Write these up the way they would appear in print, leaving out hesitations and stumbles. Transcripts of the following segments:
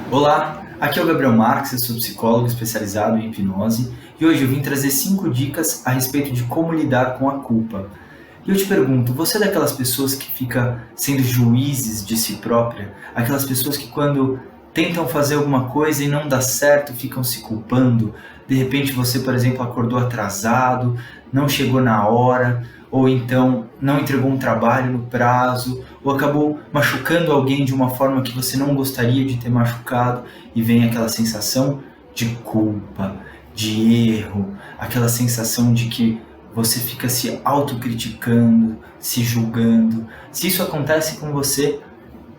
Olá, aqui é o Gabriel Marques, eu sou psicólogo especializado em hipnose e hoje eu vim trazer 5 dicas a respeito de como lidar com a culpa. E eu te pergunto, você é daquelas pessoas que fica sendo juízes de si própria? Aquelas pessoas que quando tentam fazer alguma coisa e não dá certo, ficam se culpando? De repente você, por exemplo, acordou atrasado, não chegou na hora, ou então não entregou um trabalho no prazo, ou acabou machucando alguém de uma forma que você não gostaria de ter machucado, e vem aquela sensação de culpa, de erro, aquela sensação de que você fica se autocriticando, se julgando. Se isso acontece com você,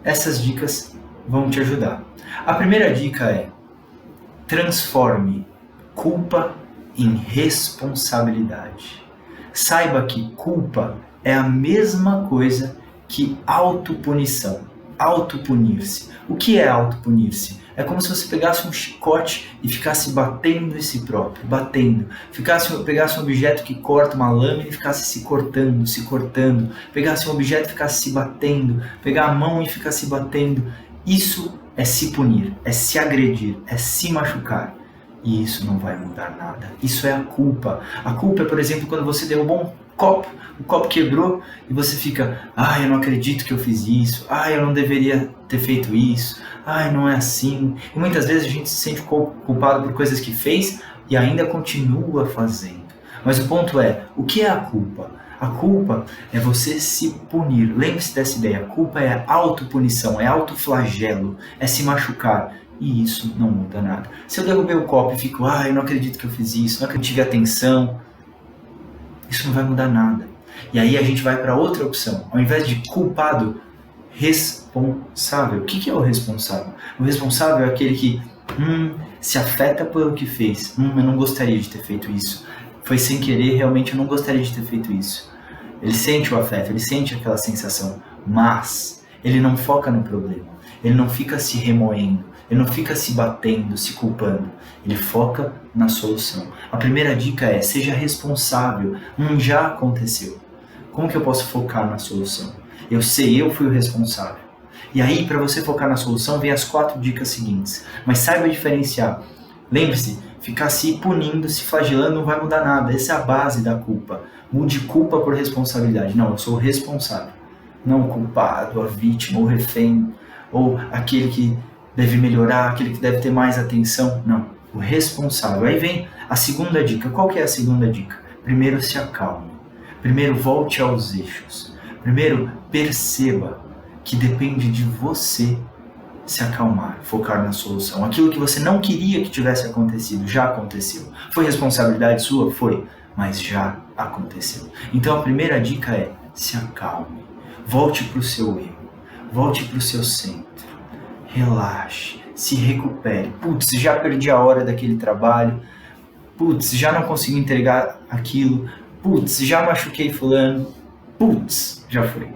essas dicas vão te ajudar. A primeira dica é: transforme culpa em responsabilidade. Saiba que culpa é a mesma coisa que autopunição, autopunir-se. O que é autopunir-se? É como se você pegasse um chicote e ficasse batendo em si próprio, batendo. Pegasse um objeto que corta uma lâmina e ficasse se cortando. Pegasse um objeto e ficasse se batendo. Pegar a mão e ficar se batendo. Isso é se punir, é se agredir, é se machucar. E isso não vai mudar nada. Isso é a culpa. A culpa é, por exemplo, quando você derrubou um copo, o copo quebrou e você fica: ai, eu não acredito que eu fiz isso, ai, eu não deveria ter feito isso, ai, não é assim. E muitas vezes a gente se sente culpado por coisas que fez e ainda continua fazendo. Mas o ponto é, o que é a culpa? A culpa é você se punir. Lembre-se dessa ideia. A culpa é autopunição, é autoflagelo, é se machucar. E isso não muda nada. Se eu derrubei o copo e fico: ai, eu não acredito que eu fiz isso, não acredito que eu tive atenção, isso não vai mudar nada. E aí a gente vai para outra opção. Ao invés de culpado, responsável. O que é o responsável? O responsável é aquele que se afeta pelo que fez. Eu não gostaria de ter feito isso. Foi sem querer, realmente eu não gostaria de ter feito isso. Ele sente o afeto, ele sente aquela sensação, mas ele não foca no problema. Ele não fica se remoendo, ele não fica se batendo, se culpando. Ele foca na solução. A primeira dica é: seja responsável. Já aconteceu. Como que eu posso focar na solução? Eu sei, eu fui o responsável. E aí, para você focar na solução, vem as 4 dicas seguintes. Mas saiba diferenciar. Lembre-se, ficar se punindo, se flagelando não vai mudar nada. Essa é a base da culpa. Mude culpa por responsabilidade. Não, eu sou o responsável. Não o culpado, a vítima, o refém, ou aquele que deve melhorar, aquele que deve ter mais atenção. Não, o responsável. Aí vem a segunda dica. Qual que é a segunda dica? Primeiro, se acalme. Primeiro, volte aos eixos. Primeiro, perceba que depende de você se acalmar, focar na solução. Aquilo que você não queria que tivesse acontecido, já aconteceu. Foi responsabilidade sua? Foi, mas já aconteceu. Então a primeira dica é: se acalme. Volte para o seu eu. Volte para o seu centro. Relaxe, se recupere. Putz, já perdi a hora daquele trabalho. Putz, já não consegui entregar aquilo. Putz, já machuquei fulano. Putz, já foi.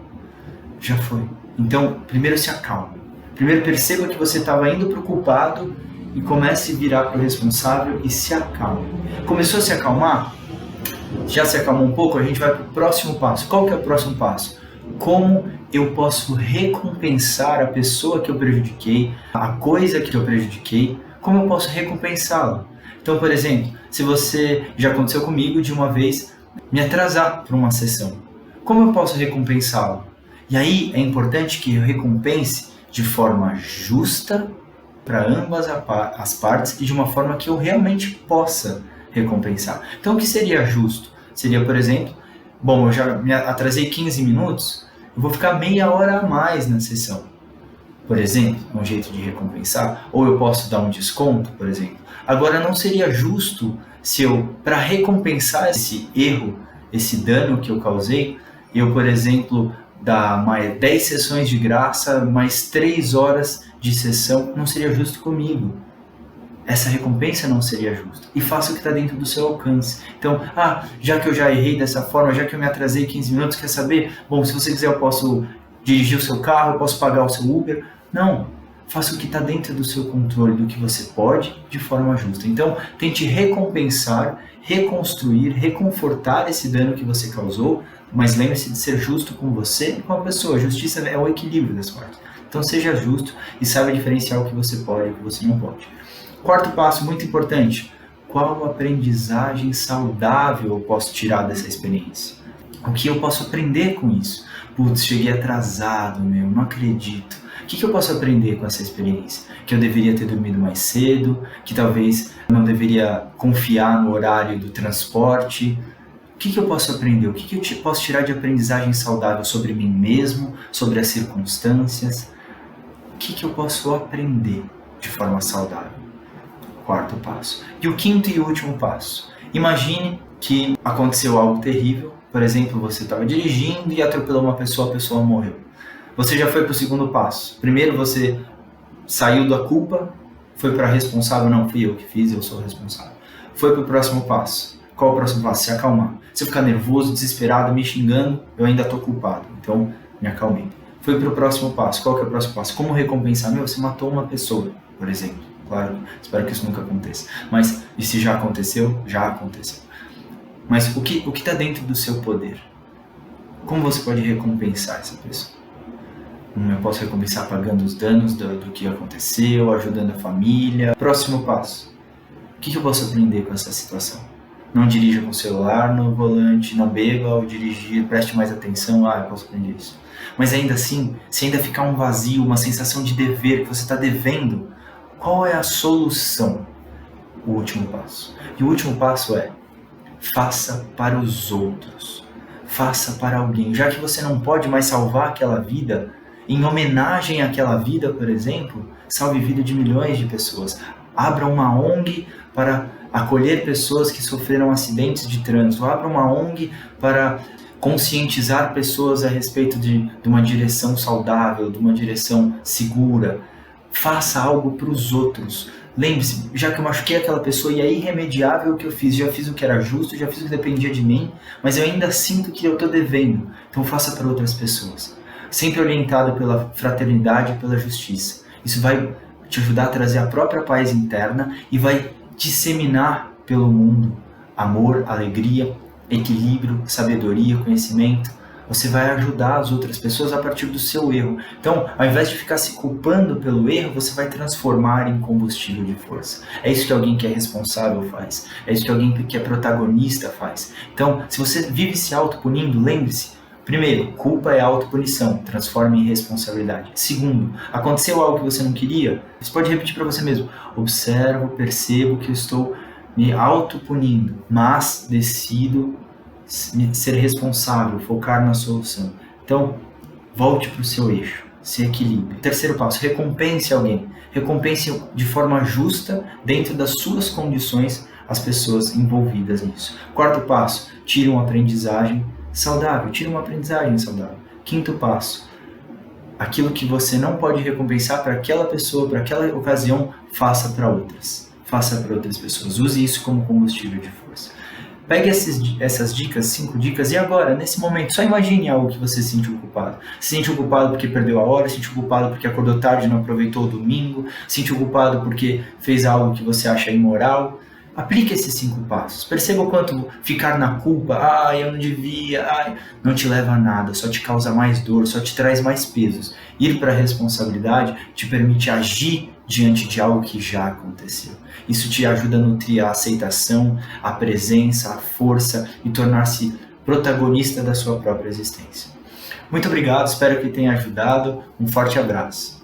Já foi. Então, primeiro se acalme. Primeiro perceba que você estava indo para o culpado e comece a virar para o responsável e se acalme. Começou a se acalmar? Já se acalmou um pouco? A gente vai para o próximo passo. Qual que é o próximo passo? Como eu posso recompensar a pessoa que eu prejudiquei, a coisa que eu prejudiquei, como eu posso recompensá-la? Então, por exemplo, se você, já aconteceu comigo de uma vez, me atrasar para uma sessão, como eu posso recompensá-lo? E aí é importante que eu recompense de forma justa para ambas as partes e de uma forma que eu realmente possa recompensar. Então, o que seria justo? Seria, por exemplo, bom, eu já me atrasei 15 minutos, eu vou ficar meia hora a mais na sessão, por exemplo, um jeito de recompensar. Ou eu posso dar um desconto, por exemplo. Agora, não seria justo se eu, para recompensar esse erro, esse dano que eu causei, eu, por exemplo, dar mais 10 sessões de graça, mais 3 horas de sessão, não seria justo comigo. Essa recompensa não seria justa. E faça o que está dentro do seu alcance. Então, já que eu já errei dessa forma, já que eu me atrasei 15 minutos, quer saber? Bom, se você quiser eu posso dirigir o seu carro, eu posso pagar o seu Uber. Não, faça o que está dentro do seu controle, do que você pode, de forma justa. Então, tente recompensar, reconstruir, reconfortar esse dano que você causou, mas lembre-se de ser justo com você e com a pessoa. A justiça é o equilíbrio das partes. Então seja justo e saiba diferenciar o que você pode e o que você não pode. Quarto passo, muito importante: qual aprendizagem saudável eu posso tirar dessa experiência? O que eu posso aprender com isso? Putz, cheguei atrasado, não acredito. O que eu posso aprender com essa experiência? Que eu deveria ter dormido mais cedo, que talvez não deveria confiar no horário do transporte. O que eu posso aprender? O que eu posso tirar de aprendizagem saudável sobre mim mesmo, sobre as circunstâncias? O que eu posso aprender de forma saudável? Quarto passo. E o quinto e último passo. Imagine que aconteceu algo terrível. Por exemplo, você estava dirigindo e atropelou uma pessoa, a pessoa morreu. Você já foi para o segundo passo. Primeiro você saiu da culpa, foi para responsável, não fui eu que fiz, eu sou responsável. Foi para o próximo passo. Qual é o próximo passo? Se acalmar. Se eu ficar nervoso, desesperado, me xingando, eu ainda estou culpado. Então, me acalmei. Foi para o próximo passo. Qual que é o próximo passo? Como recompensar? Você matou uma pessoa, por exemplo. Claro, espero que isso nunca aconteça. Mas, e se já aconteceu? Já aconteceu. Mas o que está dentro do seu poder? Como você pode recompensar essa pessoa? Eu posso recompensar pagando os danos do que aconteceu, ajudando a família. Próximo passo. O que eu posso aprender com essa situação? Não dirija com o celular no volante, não beba ao dirigir, preste mais atenção. Eu posso aprender isso. Mas ainda assim, se ainda ficar um vazio, uma sensação de dever, que você está devendo, qual é a solução? O último passo. E o último passo é: faça para os outros. Faça para alguém. Já que você não pode mais salvar aquela vida, em homenagem àquela vida, por exemplo, salve a vida de milhões de pessoas. Abra uma ONG para acolher pessoas que sofreram acidentes de trânsito. Abra uma ONG para conscientizar pessoas a respeito de uma direção saudável, de uma direção segura. Faça algo para os outros. Lembre-se, já que eu machuquei aquela pessoa e é irremediável o que eu fiz, já fiz o que era justo, já fiz o que dependia de mim, mas eu ainda sinto que eu estou devendo. Então faça para outras pessoas. Sempre orientado pela fraternidade e pela justiça. Isso vai te ajudar a trazer a própria paz interna e vai disseminar pelo mundo amor, alegria, equilíbrio, sabedoria, conhecimento. Você vai ajudar as outras pessoas a partir do seu erro. Então, ao invés de ficar se culpando pelo erro, você vai transformar em combustível de força. É isso que alguém que é responsável faz. É isso que alguém que é protagonista faz. Então, se você vive se autopunindo, lembre-se: primeiro, culpa é autopunição, transforma em responsabilidade. Segundo, aconteceu algo que você não queria, você pode repetir para você mesmo: observo, percebo que eu estou me autopunindo, mas decido ser responsável, focar na solução. Então, volte para o seu eixo, se equilibre. Terceiro passo: recompense alguém. Recompense de forma justa, dentro das suas condições, as pessoas envolvidas nisso. Quarto passo: tire uma aprendizagem saudável. Tire uma aprendizagem saudável. Quinto passo: aquilo que você não pode recompensar para aquela pessoa, para aquela ocasião, faça para outras. Faça para outras pessoas. Use isso como combustível de força. Pegue essas dicas, 5 dicas, e agora, nesse momento, só imagine algo que você se sentiu culpado. Se sentiu culpado porque perdeu a hora, se sentiu culpado porque acordou tarde e não aproveitou o domingo, se sentiu culpado porque fez algo que você acha imoral. Aplique esses 5 passos. Perceba o quanto ficar na culpa, eu não devia, não te leva a nada, só te causa mais dor, só te traz mais pesos. Ir para a responsabilidade te permite agir diante de algo que já aconteceu. Isso te ajuda a nutrir a aceitação, a presença, a força e tornar-se protagonista da sua própria existência. Muito obrigado, espero que tenha ajudado. Um forte abraço.